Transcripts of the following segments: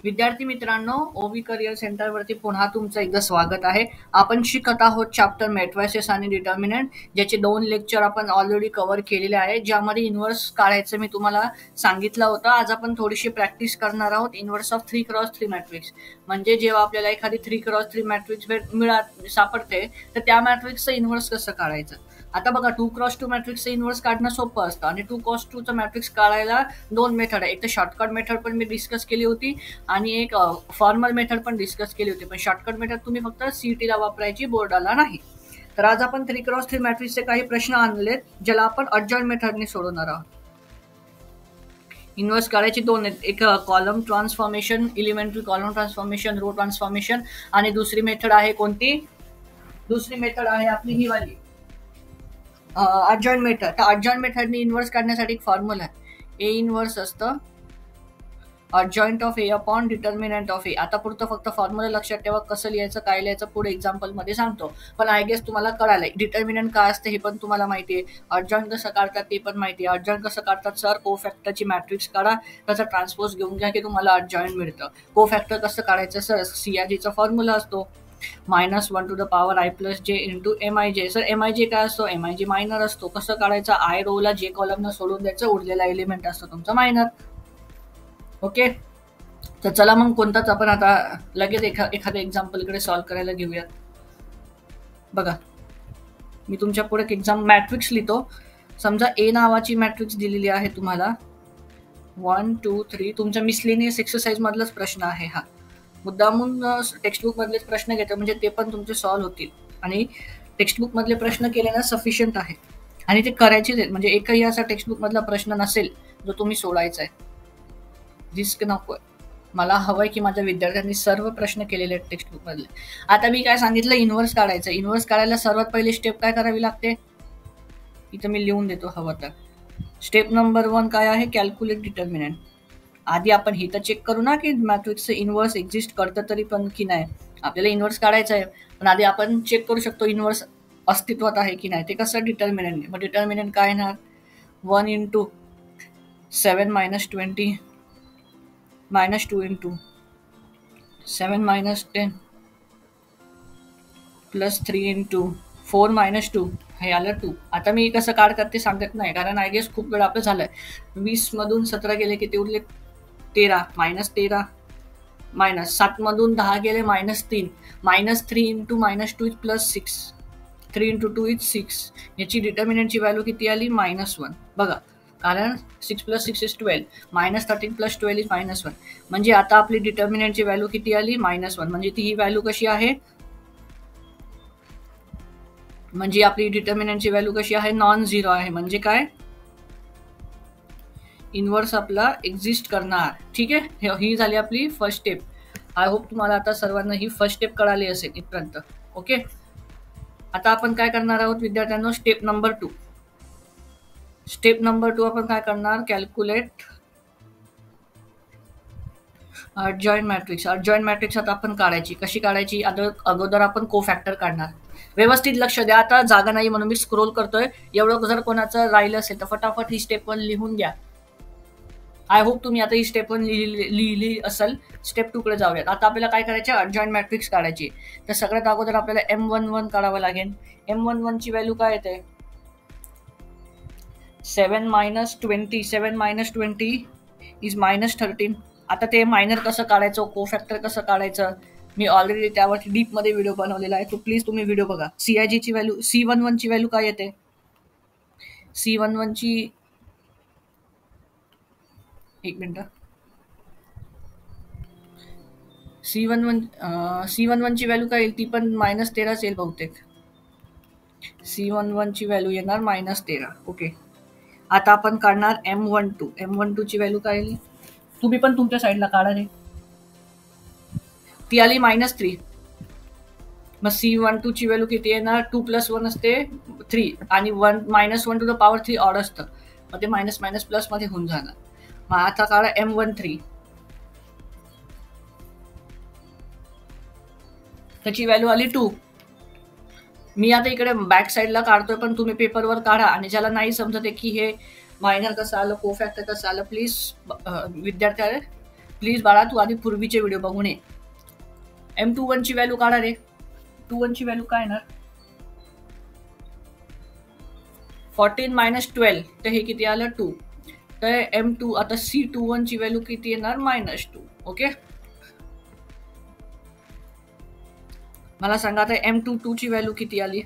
विद्यार्थी मित्रांनो, ओवी करिअर सेंटरवरती पुन्हा तुमचं एकदा स्वागत आहे. आपण शिकत आहोत चॅप्टर मॅट्रिसेस आणि डिटर्मिनंट, ज्याचे 2 लेक्चर आपण ऑलरेडी कव्हर केलेले आहे, ज्यामध्ये इन्व्हर्स काढायचं मी तुम्हाला सांगितलं होतं. आज आपण थोडीशी प्रॅक्टिस करणार आहोत. इन्व्हर्स ऑफ 3x3 मॅट्रिक्स म्हणजे जेव्हा आपल्याला एखादी 3x3 मॅट्रिक्स सापडते, तर त्या मॅट्रिक्सचं इन्व्हर्स कसं काढायचं. आता बघा, 2x2 मॅट्रिक्सचं इन्व्हर्स काढणं सोपं असतं आणि 2x2चं मॅट्रिक्स काढायला 2 मेथड आहे. एक तर शॉर्टकट मेथड पण मी डिस्कस केली होती आणि एक फॉर्मल मेथड पण डिस्कस केली होती. पण शॉर्टकट मेथड तुम्ही फक्त सीईटीला वापरायची, बोर्डाला नाही. तर आज आपण 3x3 मॅट्रिक्सचे काही प्रश्न आणलेत, ज्याला आपण अडजॉइंट मेथडने सोडवणार आहोत. इन्व्हर्स काढायची 2 आहेत. एक column transformation, elementary column transformation, row transformation, आणि दुसरी मेथड आहे कोणती? दुसरी मेथड आहे आपली ही वाली अडजॉइंट मेथड. तर अडजॉइंट मेथडने इन्व्हर्स काढण्यासाठी एक फॉर्म्युला आहे. ए इन्व्हर्स असतं adjoint of A upon determinant of A. आता पुढचं फक्त फॉर्म्युला लक्षात ठेवा, कसं लिहायचं काय लिहायचं पुढे एक्झाम्पल मध्ये सांगतो. पण आय गेस तुम्हाला कळालंय. डिटर्मिनंट काय असतं हे पण तुम्हाला माहिती आहे, adjoint कसं काढतात ते पण माहिती आहे. adjoint कसं काढतात सर, कोफॅक्टरची मॅट्रिक्स काढा, त्याचा ट्रान्सपोज घेऊन घ्या की तुम्हाला adjoint मिळतं. कोफॅक्टर कसं काढायचं सर, सीआरजीचा फॉर्म्युला असतो -1 to the power I plus J into MIJ. Sir MIJ काय असतो? MIJ मायनर असतो. कसं काढायचं? आय रोला जे कॉलमनं सोडून द्यायचं, उरलेला एलिमेंट असतो तुमचा मायनर. ओके, तर चला मग कोणताच आपण आता लगेच एखाद्या एक्झाम्पलकडे सॉल्व्ह करायला घेऊयात. बघा, मी तुमच्या पुढे एक्झाम मॅट्रिक्स लिहितो. समजा ए नावाची मॅट्रिक्स दिलेली आहे तुम्हाला, 1 2 3. तुमच्या मिसलेनियस एक्सरसाइज मधलाच प्रश्न आहे हा. मुद्दामून टेक्स्टबुक मधलेच प्रश्न घेतो, म्हणजे ते पण तुमचे सॉल्व्ह होतील. आणि टेक्स्टबुक मधले प्रश्न केले ना सफिशियंट आहे, आणि ते करायचेच आहेत. म्हणजे एकही असा टेक्स्टबुक मधला प्रश्न नसेल जो तुम्ही सोडायचा आहे. रिस्क नको. मला हवंय की माझ्या विद्यार्थ्यांनी सर्व प्रश्न केलेले आहेत टेक्स्टबुक मधले. आता मी काय सांगितलं, इन्व्हर्स काढायचं. इन्व्हर्स काढायला सर्वात पहिली स्टेप काय करावी लागते, इथं मी लिहून देतो हवं तर. स्टेप नंबर 1 काय आहे? Calculate determinant. आधी आपण हे तर चेक करू ना की मॅट्रिक्सचं इन्व्हर्स एक्झिस्ट करतं तरी पण की नाही. आपल्याला इन्व्हर्स काढायचं आहे, पण आधी आपण चेक करू शकतो इन्व्हर्स अस्तित्वात आहे की नाही. ते कसं? डिटर्मिनंट. मग डिटर्मिनंट काय येणार? 1 into 7 minus 20 minus 2 into 7 minus 10 plus 3 into 4 minus 2, हे आलं 2. आता मी कसं काढतात ते सांगत नाही, कारण आय गेस खूप वेळ आपलं झालंय. 20 मधून 17 गेले की ते उरले 13, मायनस 13, मायनस 7 मधून 10 गेले -3, -3 इंटू -2 प्लस 6, 3 इंटू 2 इज 6. याची डिटर्मिनंटची व्हॅल्यू किती आली? -1. बघा, कारण 6 प्लस 6 इज 12, -13 प्लस 12 इज -1. म्हणजे आता आपली डिटर्मिनंटची व्हॅल्यू किती आली? -1. म्हणजे ती ही व्हॅल्यू कशी आहे? म्हणजे आपली डिटर्मिनंटची व्हॅल्यू कशी आहे? नॉन झिरो आहे. म्हणजे काय? इन्व्हर्स आपला एक्झिस्ट करणार. ठीक आहे, ही झाली आपली फर्स्ट स्टेप. आय होप तुम्हाला आता सर्वांना ही फर्स्ट स्टेप कळाली असेल इथपर्यंत. ओके, आता आपण काय करणार आहोत विद्यार्थ्यांनो? Step number 2. स्टेप नंबर 2 आपण काय करणार? Calculate adjoint matrix. Adjoint matrix आता आपण काढायची. कशी काढायची? अगोदर आपण कोफॅक्टर काढणार. व्यवस्थित लक्ष द्या, आता जागा नाही म्हणून मी स्क्रोल करतोय. एवढं जर कोणाचं राहिलं असेल तर फटाफट ही स्टेप 1 लिहून घ्या. आय होप तुम्ही आता ही स्टेप 1 लिहिली असेल. स्टेप 2 कडे जाऊयात. आता आपल्याला काय करायचे? अडजॉइंट मॅट्रिक्स काढायची. तर सगळ्यात अगोदर आपल्याला M11 काढावं लागेल. M11 ची व्हॅल्यू काय येते? 7 मायनस 20, 7 मायनस 20 इज -13. आता ते मायनर कसं काढायचं, कोफॅक्टर कसं काढायचं, मी ऑलरेडी त्यावरती डीप मध्ये व्हिडिओ बनवलेला आहे. तो प्लीज तुम्ही व्हिडिओ बघा. CIG ची व्हॅल्यू, C11 ची व्हॅल्यू काय येते? C11 ची, एक मिनिट, C11 ची व्हॅल्यू काय येईल? ती पण -13 येईल बहुतेक. C11 ची व्हॅल्यू येणार -13. ओके, आता आपण काढणार M12. M12 ची व्हॅल्यू काय येईल? तुम्ही पण तुमच्या साईडला काढा रे. ती आली -3. मग C12 ची व्हॅल्यू किती येणार? 2 + 1 असते 3, आणि -1 टू द पॉवर 3 ऑड असतं. मग ते मायनस मायनस प्लस मध्ये होऊन जाणार. मग आता काढा M13. त्याची व्हॅल्यू आली 2. मी आता इकडे बॅक साईडला काढतोय, पण तुम्ही पेपरवर काढा. आणि ज्याला नाही समजत की हे मायनर कसं आलं, कोफॅक्टर कसं आलं, प्लीज विद्यार्थी प्लीज बाळा तू आधी पूर्वीचे व्हिडिओ बघून ये. M21 ची व्हॅल्यू काढा रे. 21 ची व्हॅल्यू काय येणार? 14 मायनस 12 तर हे किती आलं 2. तर M2 आता C21 ची व्हॅल्यू किती येणार -2. ओके, मला सांगा आता M22 ची व्हॅल्यू किती आली?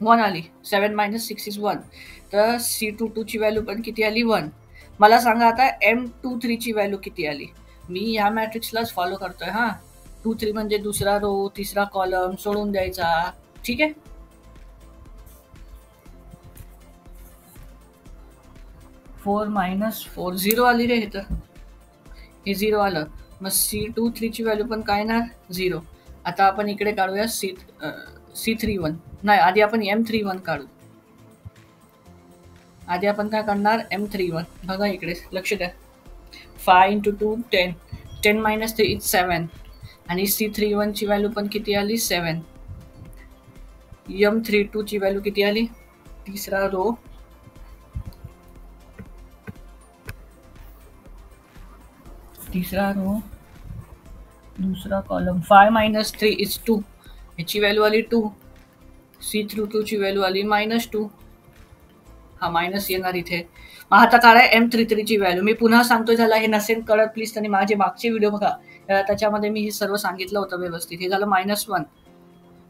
1 आली. 7 मायनस 6 इज 1. तर C22 ची व्हॅल्यू पण किती आली 1. मला सांगा आता M23 ची व्हॅल्यू किती आली? मी ह्या मॅट्रिक्सलाच फॉलो करतोय हा. 2-3 म्हणजे दुसरा रो तिसरा कॉलम सोडून द्यायचा. ठीक आहे, 4 मायनस 4 0 आली रे. हे तर हे 0 आलं. मग C23 ची व्हॅल्यू पण काय ना 0. आता आपण इकडे काढूया C31. नाही, आधी आपण M31 काढू. आधी आपण काय काढणार M31. बघा इकडे लक्ष द्या. 5 × 2 10. 10 मायनस 3 इज 7. आणि C31 ची व्हॅल्यू पण किती आली 7. M32 ची व्हॅल्यू किती आली? तिसरा रो दुसरा कॉलम 5 मायनस 3 इज 2. ह्याची व्हॅल्यू आली 2. C32 ची व्हॅल्यू आली -2. हा मायनस येणार इथे. मग आता काढाय M33 ची व्हॅल्यू. मी पुन्हा सांगतोय, झाला हे नसेल कळत प्लीज त्यांनी माझे मागचे व्हिडिओ बघा, त्याच्यामध्ये मी हे सर्व सांगितलं होतं व्यवस्थित. हे झालं -1.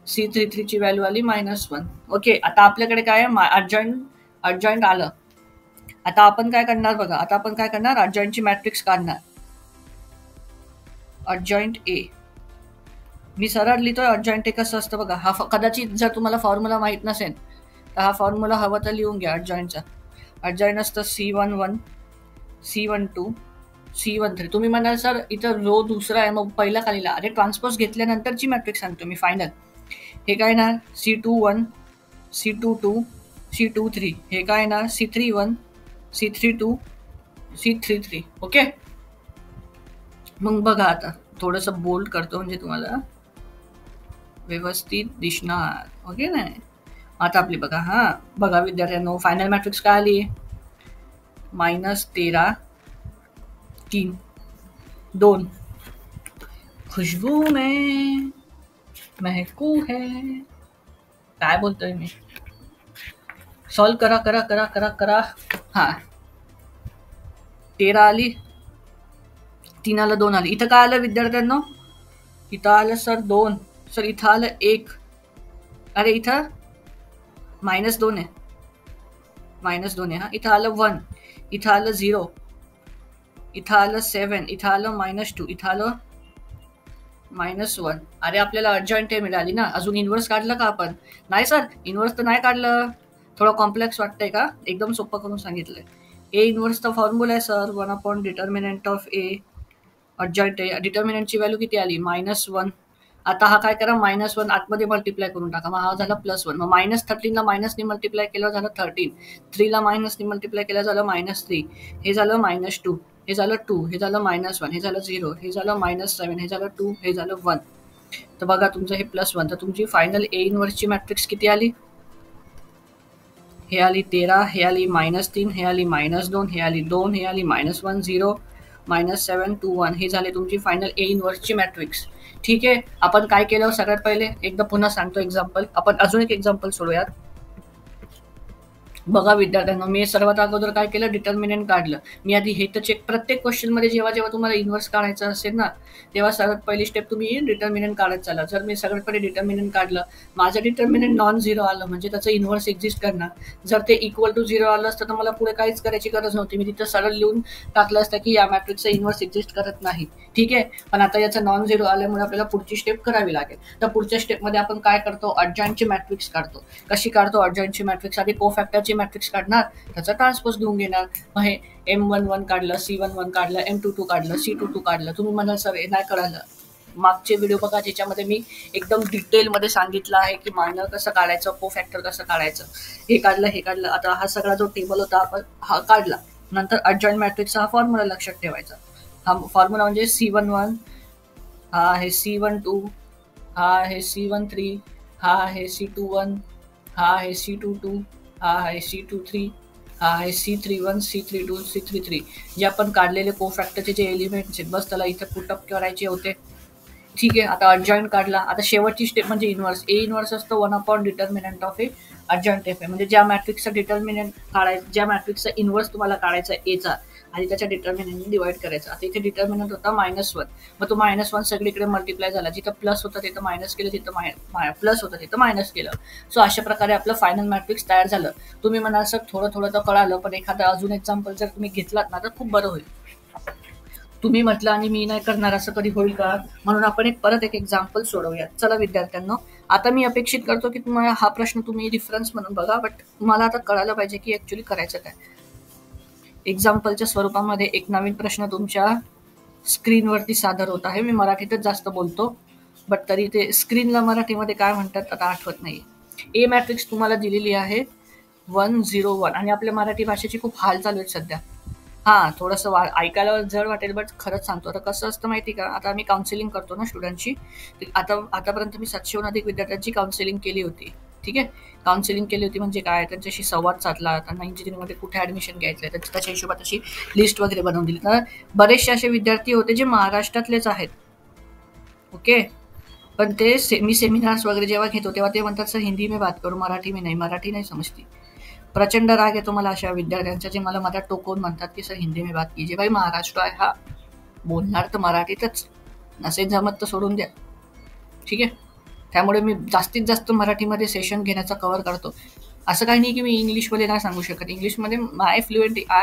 C33 ची व्हॅल्यू आली -1. ओके, आता आपल्याकडे काय अर्जॉइंट आलं. आता आपण काय करणार बघा. आता आपण काय करणार, अर्जॉइंटची मॅट्रिक्स काढणार. अर्जॉइंट ए मी सरळ लिहितोय. अर्जॉइंट ए कसं असतं बघा. हा कदाचित जर तुम्हाला फॉर्म्युला माहित नसेल तर हा फॉर्म्युला हवा तर लिहून घ्या. अर्जॉइंट असतं C11, C12, C13. तुम्ही म्हणाल सर इथं रो दुसरा आहे मग पहिला खालीला. अरे ट्रान्सपोज घेतल्यानंतरची मॅट्रिक्स सांगतो मी फायनल. हे काय ना C21, C22, C23. हे काय ना C31, C32, C33. ओके, मग बघा आता थोडंसं बोल्ड करतो म्हणजे तुम्हाला व्यवस्थित दिसणार. ओके नाही, आता आपली बघा. हा बघा विद्यार्थ्यांनो, फायनल मॅट्रिक्स काय आली? -13, 3, 2. खुशबू में महकू है. काय बोलतोय मी? सॉल्व करा करा करा करा करा. हा 13 आली, 3 आलं, 2 आली. इथं काय आलं विद्यार्थ्यांनो? इथं आलं सर 2. सर इथं आलं 1. अरे इथं -2 आहे. -2 आहे. हा इथं आलं 1. इथं आलं 0. इथं आलं 7. इथं आलं -2. इथं आलं -1. अरे आपल्याला अर्जॉइंट मिळाली ना. अजून इन्व्हर्स काढलं का आपण? नाही सर, इन्व्हर्स तर नाही काढलं. थोडं कॉम्प्लेक्स वाटतंय का? एकदम सोपं करून सांगितलंय. ए इन्व्हर्सचा फॉर्म्युला आहे sir 1 determinant of A. Adjoint A डिटर्मिनंटची व्हॅल्यू किती आली? -1. आता हा काय करा, -1 आतमध्ये मल्टिप्लाय करून टाका. मग हा झाला +1. मग -13 ला मायनसने मल्टिप्लाय केलं झालं 13. 3 ला मायनसने मल्टिप्लाय केलं झालं -3. हे झालं -2. हे झालं 2. हे झालं -1. हे झालं 0. हे झालं -7. हे झालं 2. हे झालं 1. तर बघा तुमचं हे +1. तर तुमची फायनल ए इन्व्हर्सची मॅट्रिक्स किती आली? हे आली 13. हे आली -3. हे आली -2. हे आली 2. हे आली -1 0 -7 2 1. हे झाले तुमची फायनल ए इन्व्हर्सची मॅट्रिक्स. ठीक आहे, आपण काय केलं सगळ्यात पहिले एकदा पुन्हा सांगतो एक्झाम्पल. आपण अजून एक एक्झाम्पल सोडूयात. बघा विद्यार्थ्यांनो, मी सर्वात अगोदर काय केलं, डिटर्मिनंट काढलं. मी आधी हे तर चेक, प्रत्येक क्वेश्चनमध्ये जेव्हा जेव्हा तुम्हाला इन्व्हर्स काढायचं असेल ना तेव्हा सर्वात पहिली स्टेप तुम्ही डिटर्मिनंट काढत चाला. जर मी सगळ्यात पहिले डिटर्मिनंट काढलं, माझं डिटर्मिनंट नॉन झिरो आलं म्हणजे त्याचं इन्व्हर्स एक्झिस्ट करणार. जर ते इक्वल टू 0 आलं असतं तर मला पुढे काहीच करायची गरज नव्हती. मी तिथं सरळ लिहून टाकलं असतं की या मॅट्रिक्सचं इन्व्हर्स एक्झिस्ट करत नाही. ठीक आहे, पण आता याचं नॉन झिरो आल्यामुळे आपल्याला पुढची स्टेप करावी लागेल. तर पुढच्या स्टेपमध्ये आपण काय करतो, अर्जॉइंटची मॅट्रिक्स काढतो. कशी काढतो अर्जॉइंटची मॅट्रिक्स? आधी कोफॅक्टरची मॅट्रिक्स काढणार, त्याचा ट्रान्सपोज घेऊन घेणार. मग हे M11 काढलं, C11 काढलं, M22 काढलं, C22 काढलं. तुम्ही म्हणाल सर हे नाही कळालं. मागचे व्हिडिओ बघा, ज्याच्यामध्ये मी एकदम डिटेलमध्ये सांगितलं आहे की मायनर कसं काढायचं, कोफॅक्टर कसं काढायचं. हे काढलं. आता हा सगळा जो टेबल होता आपण हा काढला. नंतर अर्जॉइंट मॅट्रिक्सचा हा फॉर्म्युला लक्षात ठेवायचा. हा फॉर्म्युला म्हणजे C11, हा आहे C12, हा आहे C13, हा आहे C21, हा आहे C22, हा आहे C23, हा आहे C31, C32, C33 जे आपण काढलेले कोफॅक्टरचे जे एलिमेंट्स आहेत बस त्याला इथे पुटअप करायचे होते. ठीक आहे, आता अर्जॉईंट काढला. आता शेवटची स्टेप म्हणजे इन्व्हर्स. ए इन्व्हर्स असतो 1 डिटर्मिनंट ऑफ ए अर्जॉईंट एफ आहे. म्हणजे ज्या मॅट्रिक्सचा डिटर्मिनंट काढायचा, ज्या मॅट्रिक्सचा इन्व्हर्स तुम्हाला काढायचा एचा आणि त्याच्या डिटर्मिनंटने डिवाइड करायचा. आता इथे डिटर्मिनंट होता -1, मग तो -1 सगळीकडे मल्टिप्लाय झाला. जिथं प्लस होता तिथं मायनस केलं, तिथं प्लस होतं तिथं मायनस केलं. सो अशा प्रकारे आपलं फायनल मॅट्रिक्स तयार झालं. तुम्ही म्हणाल सर थोडं थोडं तर कळालं, पण एखादं अजून एक्झाम्पल जर तुम्ही घेतलात ना तर खूप बरं होईल. तुम्ही म्हटलं आणि मी नाही करणार असं कधी होईल का? म्हणून आपण परत एक एक्झाम्पल सोडवूया. चला विद्यार्थ्यांनो, आता मी अपेक्षित करतो की तुम्हाला हा प्रश्न तुम्ही रिफरन्स म्हणून बघा, बट मला आता कळायला पाहिजे की ऍक्च्युली करायचं काय. एक्झाम्पलच्या स्वरूपामध्ये एक नवीन प्रश्न तुमच्या स्क्रीनवरती सादर होत आहे. मी मराठीतच जास्त बोलतो, बट तरी ते स्क्रीनला मराठीमध्ये काय म्हणतात आता आठवत नाही. ए मॅट्रिक्स तुम्हाला दिलेली आहे 101 आणि आपल्या मराठी भाषेची खूप हाल चालू आहेत सध्या. थोडंसं ऐकायला जड वाटेल, बट खरंच सांगतो. आता कसं असतं माहिती का, आता आम्ही काउन्सिलिंग करतो ना स्टुडंटची. आतापर्यंत मी 700हून अधिक विद्यार्थ्यांची काउन्सिलिंग केली होती. ठीक आहे, काउन्सिलिंग केली होती म्हणजे काय, त्यांच्याशी संवाद साधला, त्यांना इंजिनिअरिंगमध्ये कुठे ऍडमिशन घ्यायचं आहे त्याच्या हिशोबात अशी लिस्ट वगैरे बनवून दिली. तर बरेचसे असे विद्यार्थी होते जे महाराष्ट्रातलेच आहेत. ओके, पण ते मी सेमिनार्स वगैरे जेव्हा घेतो तेव्हा ते म्हणतात सर हिंदी में बात करो, मराठी में नाही, मराठी नाही समजती. प्रचंड राग येतो मला अशा विद्यार्थ्यांचा जे मला मधात टोकवून म्हणतात की सर हिंदी में बात कीजिए. भाई महाराष्ट्र आहे हा, बोलणार तर मराठीतच, नसेल जमत तर सोडून द्या. ठीक आहे, त्यामुळे मी जास्तीत जास्त मराठीमध्ये सेशन घेण्याचा कव्हर करतो. असं काही नाही की मी इंग्लिशमध्ये नाही सांगू शकत. इंग्लिशमध्ये I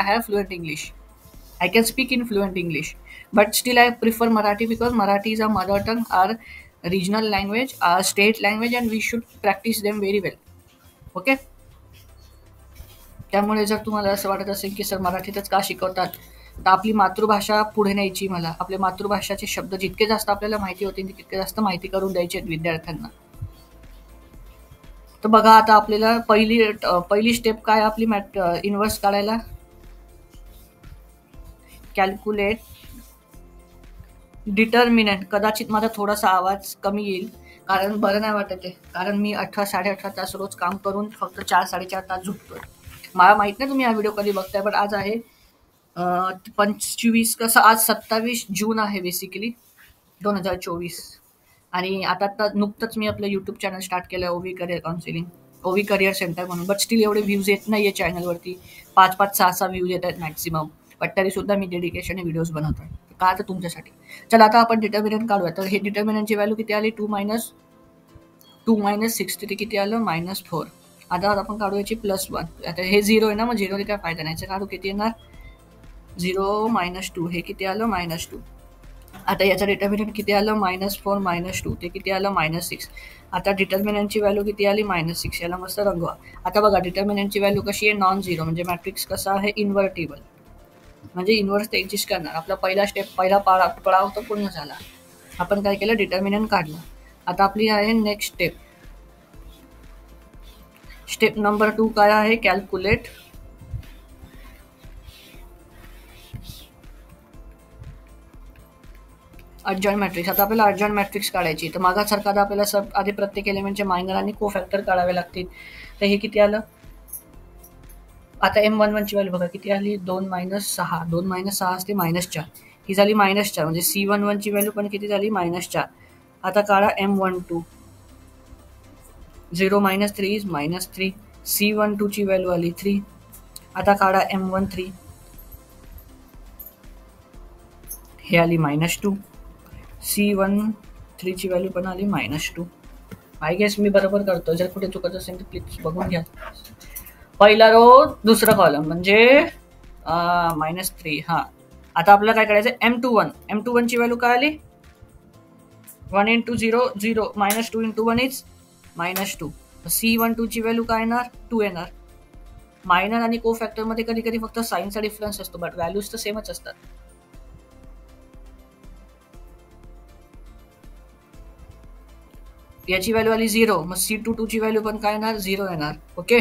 have fluent English, I can speak in fluent English, but still I prefer Marathi because Marathi is a mother tongue, our regional language, our state language, and we should practice them very well. Okay, त्यामुळे जर तुम्हाला असं वाटत असेल की sir मराठीतच का शिकवतात, तर आपली मातृभाषा पुढे न्यायची. मला आपल्या मातृभाषाचे शब्द जितके जास्त आपल्याला माहिती होतील तितके जास्त माहिती करून द्यायचे आहेत विद्यार्थ्यांना. तर बघा, आता आपल्याला पहिली स्टेप काय आपली इन्व्हर्स काढायला, कॅल्क्युलेट डिटर्मिनंट. कदाचित माझा थोडासा आवाज कमी येईल कारण बरं नाही वाटत आहे, कारण मी 18-18.5 तास रोज काम करून फक्त 4-4.5 तास झोपतोय. मला माहित नाही तुम्ही हा व्हिडिओ कधी बघताय, पण आज आहे 25 आज 27 जून आहे बेसिकली 2024. आणि आता नुकतंच मी आपलं युट्यूब चॅनल स्टार्ट केलं, ओवी करिअर काउन्सिलिंग, ओवी करिअर सेंटर म्हणून. बट स्टील एवढे व्ह्यूज येत नाहीये चॅनलवरती, 5-5, 6-6 व्ह्यूज येत आहेत मॅक्सिमम. बट तरी सुद्धा मी डेडिकेशनने व्हिडिओज बनवतोय, का तर तुमच्यासाठी. चला आता आपण डिटर्मिनंट काढूया. तर हे डिटर्मिनंटची व्हॅल्यू किती आली, 2 - 6 ते किती आलं, -4. आता आपण काढू याची +1. आता हे 0 आहे ना, मग 0 काय फायदा नाही. काढू, किती येणार, 0 - 2, हे किती आलं, -2. आता याचा डिटर्मिनंट किती आलं, -4 - 2, ते किती आलं, -6. आता डिटर्मिनंटची व्हॅल्यू किती आली, -6. याला मस्त रंगवा. आता बघा डिटर्मिनंटची व्हॅल्यू कशी आहे, नॉन झिरो, म्हणजे मॅट्रिक्स कसा आहे, इन्व्हर्टेबल, म्हणजे इन्व्हर्स ते एक्झिस्ट करणार. आपला पहिला पडाव तर पूर्ण झाला. आपण काय केलं, डिटर्मिनंट काढलं. आता आपली आहे नेक्स्ट स्टेप नंबर 2 काय आहे, कॅल्क्युलेट अर्जॉईंट मॅट्रिक्स. आता आपल्याला अर्जॉईंट मॅट्रिक्स काढायची. तर मागासारखा आता आपल्याला आधी प्रत्येक एलिमेंटचे मायनर आणि कोफॅक्टर काढावे लागतील. तर हे किती आलं, आता M11 ची व्हॅल्यू बघा किती आली, 2 - 6. 2 - 6 असते -4, ही झाली -4. म्हणजे C11 ची व्हॅल्यू पण किती झाली, -4. आता काढा M12, 0 - 3 इज -3. C12 ची व्हॅल्यू आली 3. आता काढा M13, हे आली -2. C13 ची व्हॅल्यू पण आली -2. आय गेस मी बरोबर करतो, जर कुठे चुकत असेल तर प्लीज बघून घ्या. पहिला रो दुसरा कॉलम म्हणजे -3. आता आपल्याला काय करायचं, M21 ची व्हॅल्यू काय आली, 1 × 0 0, -2 × 1 इज -2. C12 ची व्हॅल्यू काय येणार, 2 येणार. मायनर आणि को फॅक्टर मध्ये कधी कधी फक्त साईनचा डिफरन्स असतो, बट व्हॅल्यूज तर सेमच असतात. याची व्हॅल्यू आली 0, मग C22 ची व्हॅल्यू पण काय येणार, 0 येणार. ओके,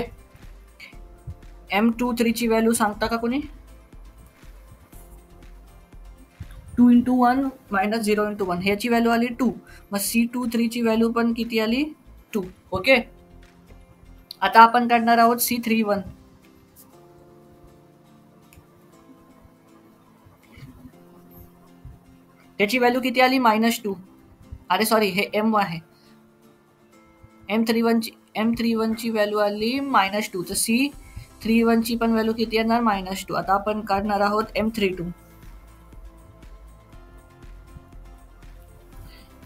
M23 ची व्हॅल्यू सांगता का कोणी, 2 × 1 -0 × 1, ह्याची व्हॅल्यू आली 2. मग C23 ची व्हॅल्यू पण किती आली, 2. ओके, आता आपण काढणार आहोत C31. त्याची व्हॅल्यू किती आली -2. अरे सॉरी, हे M आहे. M31 ची व्हॅल्यू आली -2. तर C31 ची पण व्हॅल्यू किती येणार -2. आता आपण काढणार आहोत M32.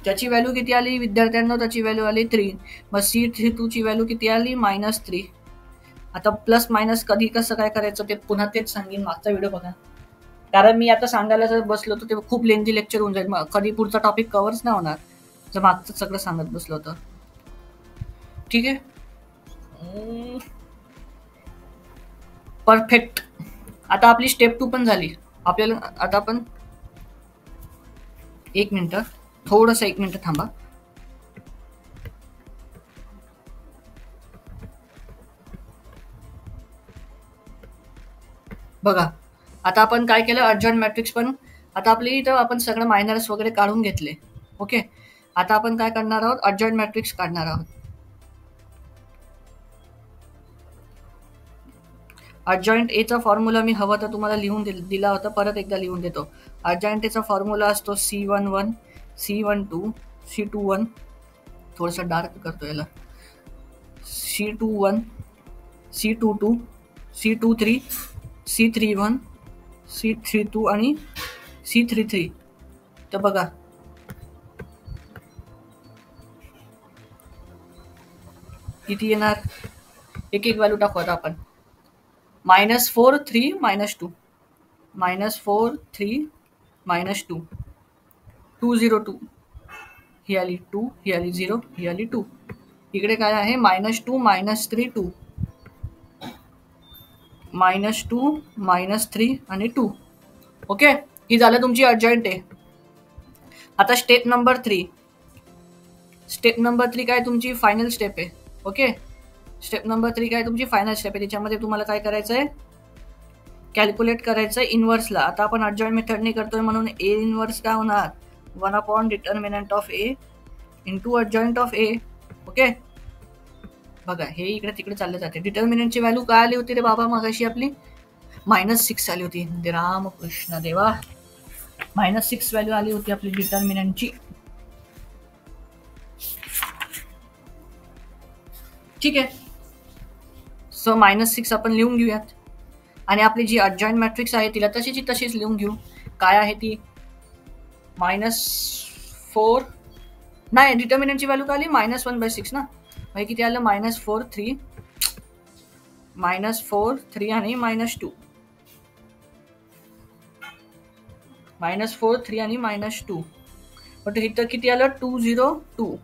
त्याची व्हॅल्यू किती आली विद्यार्थ्यांना? त्याची व्हॅल्यू आली 3. मग C32 ची व्हॅल्यू किती आली -3. आता प्लस मायनस कधी कसं काय करायचं ते पुन्हा तेच सांगेन, मागचा व्हिडिओ बघा. कारण मी आता सांगायला जर बसलो तर ते खूप लेंथी लेक्चर होऊन जाईल, कधी पुढचा टॉपिक कव्हरच नाही होणार जर मागचं सगळं सांगत बसलो तर. ठीक आहे, परफेक्ट. आता आपली स्टेप 2 पण झाली. आपल्याला आता आपण 1 मिनिट, थोडंसं 1 मिनिट थांबा. बघा आता आपण काय केलं, अर्जंट मॅट्रिक्स पण आता आपली इथं आपण सगळं मायनर्स वगैरे काढून घेतले. ओके, आता आपण काय करणार आहोत, अर्जंट मॅट्रिक्स काढणार आहोत. अर्जंट एचा फॉर्म्युला मी हवं तर तुम्हाला लिहून दिला होता, परत एकदा लिहून देतो. अर्जंट एचा फॉर्म्युला असतो C11, C12, C21, थोडंसं डार्क करतो याला, C21, C22, C23, C31, C32 आणि C33. तर बघा किती येणार, एक एक व्हॅल्यू टाकू आता आपण. -4, 3, -2, -4, 3, -2, 202, ही आली 2, ही आली 0, ही आली 2. इकडे काय आहे -2, -3, 2, -2, -3 आणि 2. ओके, ही झालं तुमची अर्जंट आहे. आता स्टेप नंबर 3. स्टेप नंबर 3 काय तुमची फायनल स्टेप आहे. ओके, स्टेप नंबर 3 काय तुमची फायनल स्टेप आहे. त्याच्यामध्ये तुम्हाला काय करायचं आहे, कॅल्क्युलेट करायचं आहे इनव्हर्सला. आता आपण अर्जंट मेथडने करतोय म्हणून A इनव्हर्स काय होणार, 1 determinant of A into urgent of A. Okay, बघा हे इकडे तिकडे चाललं जाते. डिटर्मिनंटची व्हॅल्यू काय आली होती रे बाबा मगाशी आपली, -6 आली होती. रामकृष्ण देवा, -6 व्हॅल्यू आली होती आपली डिटर्मिनंटची. ठीक आहे, सो -6 आपण लिहून घेऊयात आणि आपली जी अर्जंट मॅट्रिक्स आहे तिला तशीच लिहून घेऊ. काय आहे ती, -4 नाही, डिटर्मिनंटची व्हॅल्यू काय आली -1/6 ना. मग किती आलं -4, 3, -4, 3 आणि -2, -4, 3 आणि -2. बट इथं किती आलं 202,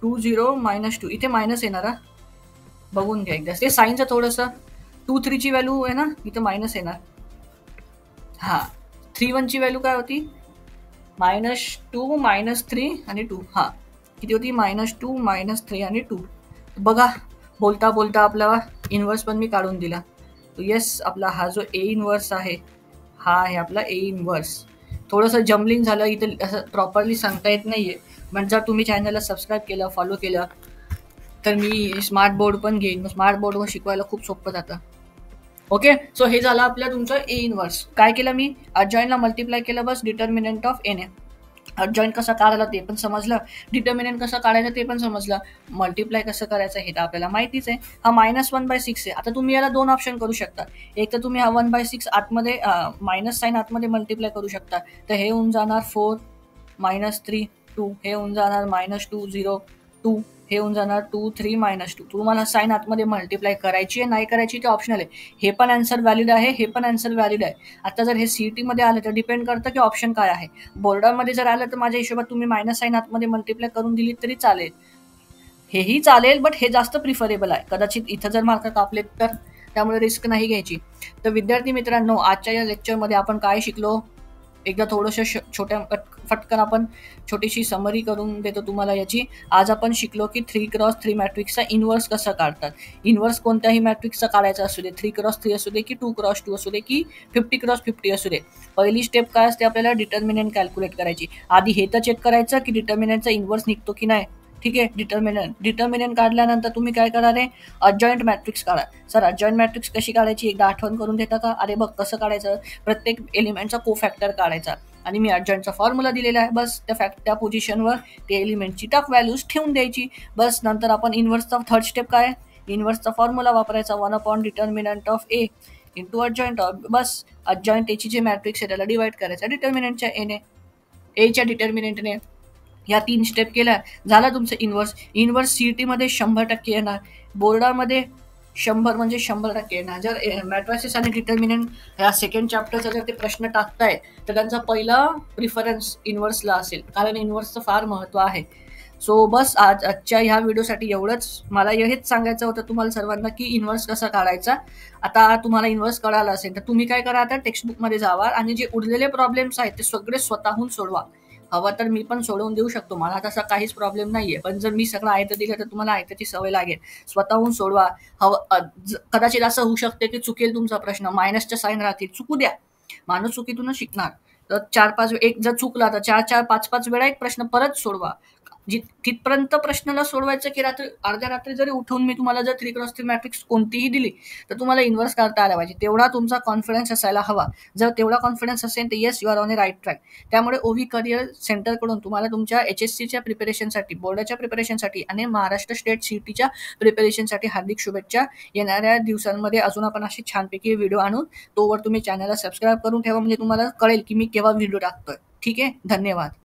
20 -2. इथे मायनस येणार, बघून घ्या एकदा ते साईनचं थोडंसं. 2, 3 ची व्हॅल्यू आहे ना, इथं मायनस येणार. हा, 3, 1 ची व्हॅल्यू काय होती, -2, -3 आणि 2. हा, किती होती -2, -3 आणि 2. बघा बोलता बोलता आपला इनव्हर्स पण मी काढून दिला. येस, आपला हा जो A इनव्हर्स आहे हा आहे आपला A इनव्हर्स. थोडंसं जम्बलिंग झालं इथं, असं प्रॉपरली सांगता येत नाहीये. म्हणजे जर तुम्ही चॅनलला सबस्क्राईब केलं, फॉलो केलं तर मी स्मार्ट बोर्ड पण घेईन. स्मार्ट बोर्डवर शिकवायला खूप सोपं जातं. ओके, सो हे झालं आपलं तुमचं A इनव्हर्स. काय केलं मी, अर्जंटला मल्टिप्लाय केलं बस डिटर्मिनंट ऑफ A ने. अर्जंट कसं काढायला ते पण समजलं, डिटर्मिनंट कसं काढायचं ते पण समजलं, मल्टिप्लाय कसं करायचं हे तर आपल्याला माहितीच आहे. हा -1/6 आहे. आता तुम्ही याला 2 ऑप्शन करू शकता. एक तर तुम्ही हा 1/6 आतमध्ये मायनस साईन आतमध्ये मल्टिप्लाय करू शकता. तर हे होऊन जाणार 4, -3, 2. हे होऊन जाणार -2, 0, 2. हे होऊन जाणार 2, 3, -2. तुम्हाला साईन आतमध्ये मल्टिप्लाय करायची आहे नाही करायची ते ऑप्शनल आहे. हे पण आन्सर व्हॅलिड आहे, हे पण आन्सर व्हॅलिड आहे. आता जर हे CET मध्ये आलं तर डिपेंड करतं की ऑप्शन काय आहे. बोर्डामध्ये जर आलं तर माझ्या हिशोबात तुम्ही मायनस साईन आतमध्ये मल्टिप्लाय करून दिली तरी चालेल, हेही चालेल, बट हे जास्त प्रिफरेबल आहे. कदाचित इथं जर मार्क कापलेत तर त्यामुळे रिस्क नाही घ्यायची. तर विद्यार्थी मित्रांनो, आजच्या या लेक्चरमध्ये आपण काय शिकलो, एकदा थोडंसं छोट्या फटकन आपण छोटीशी समरी करून देतो तुम्हाला याची. आज आपण शिकलो की 3x3 मॅट्रिक्सचा इनव्हर्स कसं काढतात. इनव्हर्स कोणत्याही मॅट्रिक्सचा काढायचा असू दे, 3x3 असू दे की 2x2 असू दे की 50x50 असू दे. पहिली स्टेप काय असते, आपल्याला डिटर्मिनंट कॅल्क्युलेट करायची. आधी हे तर चेक करायचं की डिटर्मिनंटचा इनव्हर्स निघतो की नाही. ठीक आहे, डिटर्मिनंट काढल्यानंतर तुम्ही काय करणार आहे, अर्जंट मॅट्रिक्स काढा. सर अर्जंट मॅट्रिक्स कशी काढायची एकदा आठवण करून देता का. अरे बघ कसं काढायचं, प्रत्येक एलिमेंटचा कोफॅक्टर काढायचा. आणि मी adjointचा फॉर्म्युला दिलेला आहे. बस त्या पोझिशनवर ते एलिमेंटची टक व्हॅल्यूज ठेवून द्यायची. बस नंतर आपण इन्व्हर्सचा थर्ड स्टेप काय आहे, इन्व्हर्सचा फॉर्म्युला वापरायचा 1 डिटर्मिनंट ऑफ ए इंटू अडजॉइंट. बस अडजॉइंट एची जे मॅट्रिक्स आहे त्याला डिवाइड करायचा डिटर्मिनंटच्या एने, एच्या डिटर्मिनंटने. या 3 स्टेप केल्या झाला तुमचं इन्व्हर्स. इन्व्हर्स सीईटी मध्ये 100% येणार, बोर्डामध्ये 100 म्हणजे 100% येणार. जर मॅट्रिसेस आणि डिटर्मिनंट ह्या सेकंड चॅप्टरचा जर ते प्रश्न टाकताय तर त्यांचा पहिला प्रिफरन्स इन्व्हर्सला असेल, कारण इन्व्हर्सचं फार महत्व आहे. सो बस आजच्या ह्या व्हिडिओसाठी एवढंच. मला हेच सांगायचं होतं तुम्हाला सर्वांना की इन्व्हर्स कसा काढायचा. आता तुम्हाला इन्व्हर्स कळाला असेल तर तुम्ही काय करा, आता टेक्स्टबुकमध्ये जावा आणि जे उरलेले प्रॉब्लेम्स आहेत ते सगळे स्वतःहून सोडवा. हवा तर मी पण सोडवून देऊ शकतो, मला तसा काहीच प्रॉब्लेम नाहीये. पण जर मी सगळं आयतं दिलं तर तुम्हाला आयत्याची सवय लागेल. स्वतःहून सोडवा. कदाचित असं होऊ शकते की चुकेल तुमचा प्रश्न, मायनसच्या साईन राहतील, चुकू द्या. माणूस चुकीतूनच शिकणार. तर 4-5 एक जर चुकला तर 4-4 5-5 वेळा एक प्रश्न परत सोडवा. तिथपर्यंत प्रश्नाला सोडवायचं की अर्ध्या रात्री जरी उठून मी तुम्हाला जर 3x3 मॅट्रिक्स कोणतीही दिली तर तुम्हाला इन्व्हर्स करता आला पाहिजे. तेवढा तुमचा कॉन्फिडन्स असायला हवा. जर तेवढा कॉन्फिडन्स असेल तर yes, you are on a right track. त्यामुळे ओव्ही करिअर सेंटरकडून तुम्हाला तुमच्या HSCच्या प्रिपरेशनसाठी, बोर्डाच्या प्रिपरेशनसाठी आणि महाराष्ट्र स्टेट सीईटीच्या प्रिपरेशनसाठी हार्दिक शुभेच्छा. येणाऱ्या दिवसांमध्ये अजून आपण अशी छानपैकी व्हिडिओ आणून तोवर तुम्ही चॅनलला सबस्क्राईब करून ठेवा, म्हणजे तुम्हाला कळेल की मी केव्हा व्हिडिओ टाकतोय. ठीक आहे, धन्यवाद.